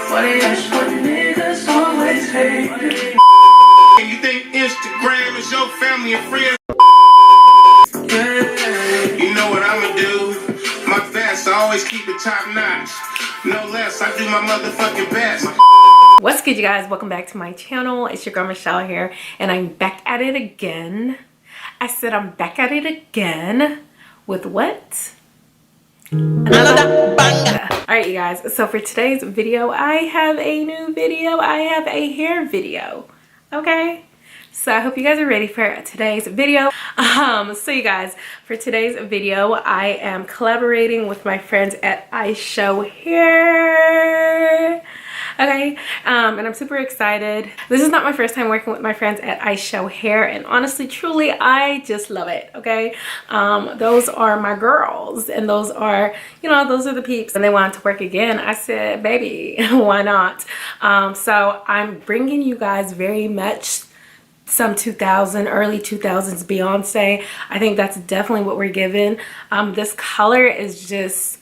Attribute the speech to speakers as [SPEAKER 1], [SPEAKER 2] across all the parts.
[SPEAKER 1] Funny, that's what niggas always hate.
[SPEAKER 2] You think Instagram is your family and friends? You know what I'ma do? My best, I always keep it top notch. No less, I do my motherfucking best.
[SPEAKER 3] What's good, you guys? Welcome back to my channel. It's your girl Michelle here, and I'm back at it again. I said I'm back at it again with what? Another banger. All right, you guys, so for today's video I have a new video. I have a hair video. Okay, so I hope you guys are ready for today's video. So you guys, for today's video I am collaborating with my friends at Ishow Hair. Okay, and I'm super excited. This is not my first time working with my friends at Ishow Hair, and honestly, truly, I just love it. Okay, those are my girls, and those are, you know, those are the peeps, and they wanted to work again. I said, baby, why not? So I'm bringing you guys very much some early 2000s Beyonce. I think that's definitely what we're given. This color is just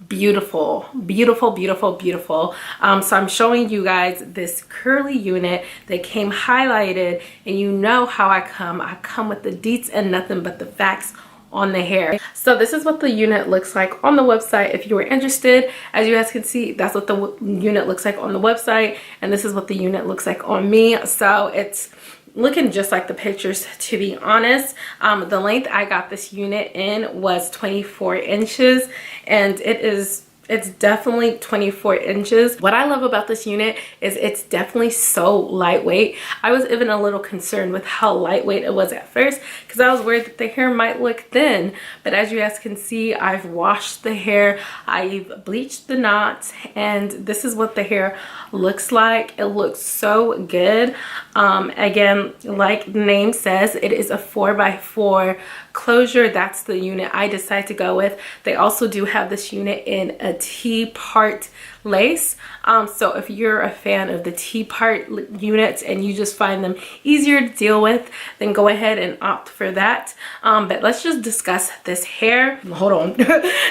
[SPEAKER 3] beautiful, beautiful, beautiful, beautiful. So I'm showing you guys this curly unit that came highlighted, and you know how I come with the deets and nothing but the facts on the hair. So this is what the unit looks like on the website. If you were interested, as you guys can see, that's what the unit looks like on the website, and this is what the unit looks like on me. So it's looking just like the pictures, to be honest. The length I got this unit in was 24 inches, and it's definitely 24 inches. What I love about this unit is it's definitely so lightweight. I was even a little concerned with how lightweight it was at first, because I was worried that the hair might look thin, but as you guys can see, I've washed the hair, I've bleached the knots, and this is what the hair looks like. It looks so good. Again, like the name says, it is a 4x4 closure. That's the unit I decided to go with. They also do have this unit in a T-part lace. So if you're a fan of the T-part units and you just find them easier to deal with, then go ahead and opt for that. But let's just discuss this hair. Hold on.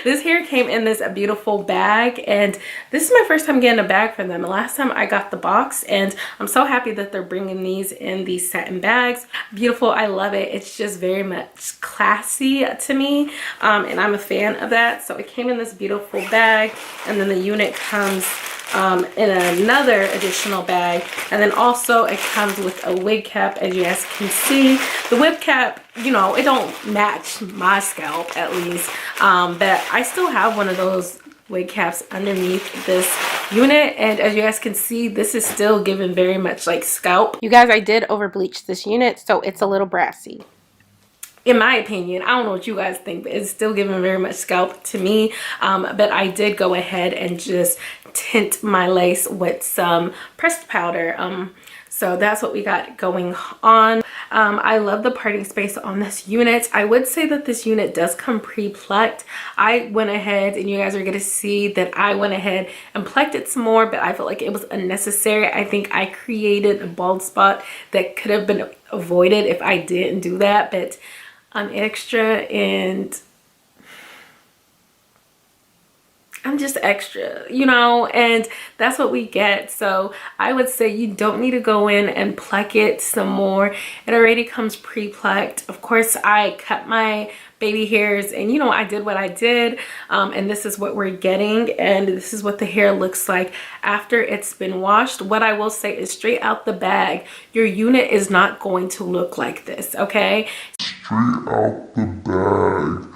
[SPEAKER 3] This hair came in this beautiful bag, and this is my first time getting a bag from them. The last time I got the box, and I'm so happy that they're bringing these in these satin bags. Beautiful. I love it. It's just very much classy to me, and I'm a fan of that. So it came in this beautiful bag, and then the unit comes in another additional bag, and then also it comes with a wig cap. As you guys can see, the wig cap, you know, it don't match my scalp, at least, but I still have one of those wig caps underneath this unit, and as you guys can see, this is still giving very much like scalp. You guys, I did over bleach this unit, so it's a little brassy, in my opinion. I don't know what you guys think, but it's still giving very much scalp to me. But I did go ahead and just tint my lace with some pressed powder. So that's what we got going on. I love the parting space on this unit. I would say that this unit does come pre-plucked. I went ahead, and you guys are going to see that I went ahead and plucked it some more, but I felt like it was unnecessary. I think I created a bald spot that could have been avoided if I didn't do that, but I'm extra, and I'm just extra, you know, and that's what we get. So I would say you don't need to go in and pluck it some more. It already comes pre-plucked. Of course, I cut my baby hairs, and you know, I did what I did, and this is what we're getting, and this is what the hair looks like after it's been washed. What I will say is, straight out the bag, your unit is not going to look like this, okay?
[SPEAKER 4] Straight out the bag,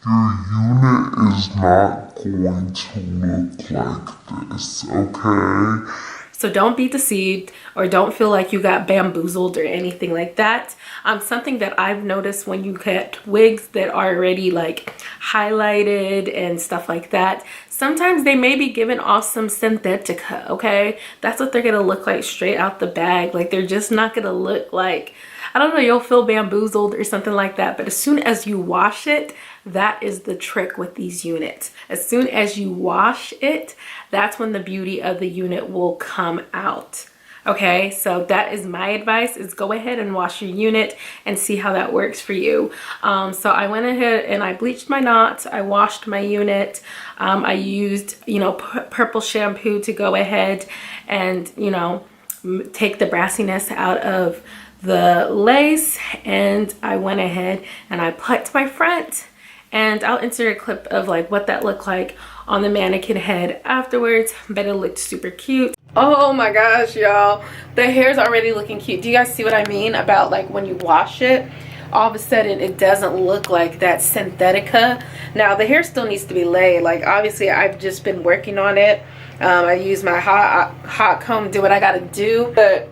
[SPEAKER 4] your unit is not going to look like this, okay?
[SPEAKER 3] So don't be deceived, or don't feel like you got bamboozled or anything like that. Something that I've noticed when you get wigs that are already like highlighted and stuff like that, sometimes they may be giving off some synthetica, okay? That's what they're gonna look like straight out the bag. Like, they're just not gonna look like, I don't know, you'll feel bamboozled or something like that. But as soon as you wash it, that is the trick with these units. As soon as you wash it, that's when the beauty of the unit will come out. Okay, so that is my advice, is go ahead and wash your unit and see how that works for you. So I went ahead and I bleached my knots. I washed my unit. I used, you know, purple shampoo to go ahead and, you know, take the brassiness out of the lace. And I went ahead and I plucked my front, and I'll insert a clip of like what that looked like on the mannequin head afterwards, but it looked super cute. Oh my gosh, y'all, the hair's already looking cute. Do you guys see what I mean about like when you wash it, all of a sudden it doesn't look like that synthetica? Now the hair still needs to be laid. Like obviously I've just been working on it. I use my hot comb, do what I gotta do, but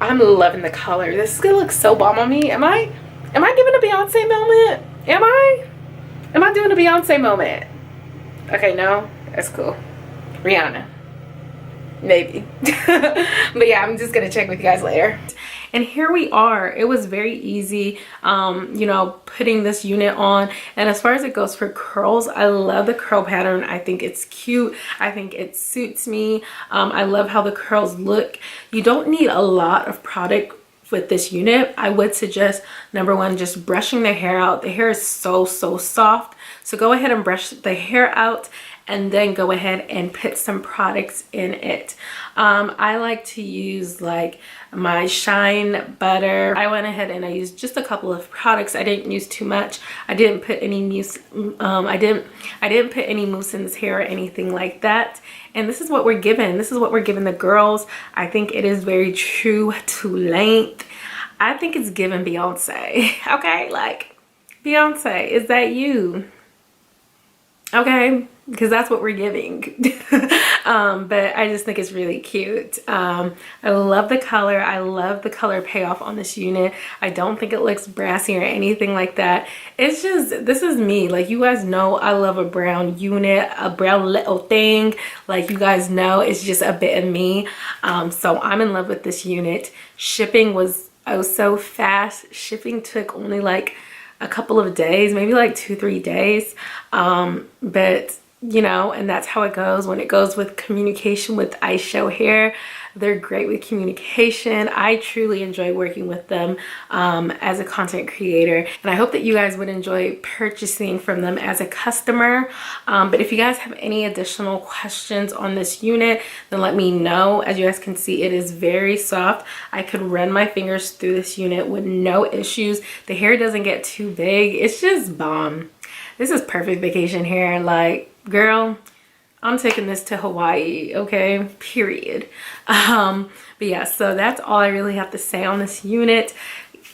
[SPEAKER 3] I'm loving the color. This is gonna look so bomb on me. Am I giving a Beyonce moment? Am I doing a Beyonce moment? Okay, no, that's cool. Rihanna. Maybe. But yeah, I'm just gonna check with you guys later. And here we are. It was very easy, you know, putting this unit on. And as far as it goes for curls, I love the curl pattern. I think it's cute. I think it suits me. I love how the curls look. You don't need a lot of product with this unit. I would suggest, number one, just brushing the hair out. The hair is so soft, so go ahead and brush the hair out and then go ahead and put some products in it. I like to use like my shine butter. I went ahead and I used just a couple of products. I didn't use too much. I didn't put any mousse. I didn't put any mousse in this hair or anything like that. And this is what we're given. This is what we're giving the girls. I think it is very true to length. I think it's given Beyonce. Okay, like Beyonce, is that you? Okay, because that's what we're giving. But I just think it's really cute. I love the color. I love the color payoff on this unit. I don't think it looks brassy or anything like that. It's just, this is me. Like, you guys know I love a brown unit, a brown little thing. Like, you guys know it's just a bit of me. So I'm in love with this unit. Shipping was so fast. Shipping took only like a couple of days, maybe like 2-3 days. But you know, and that's how it goes when it goes with communication with Ishow hair. They're great with communication. I truly enjoy working with them as a content creator, and I hope that you guys would enjoy purchasing from them as a customer. But if you guys have any additional questions on this unit, then let me know. As you guys can see, it is very soft. I could run my fingers through this unit with no issues. The hair doesn't get too big. It's just bomb. This is perfect vacation hair. Like, girl, I'm taking this to Hawaii, okay? Period. But yeah, so that's all I really have to say on this unit.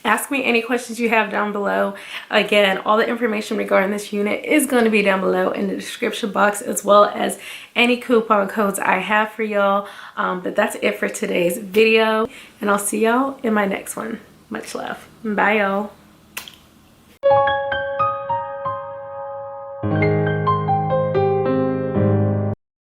[SPEAKER 3] Ask me any questions you have down below. Again, all the information regarding this unit is going to be down below in the description box, as well as any coupon codes I have for y'all. But that's it for today's video, and I'll see y'all in my next one. Much love. Bye, y'all.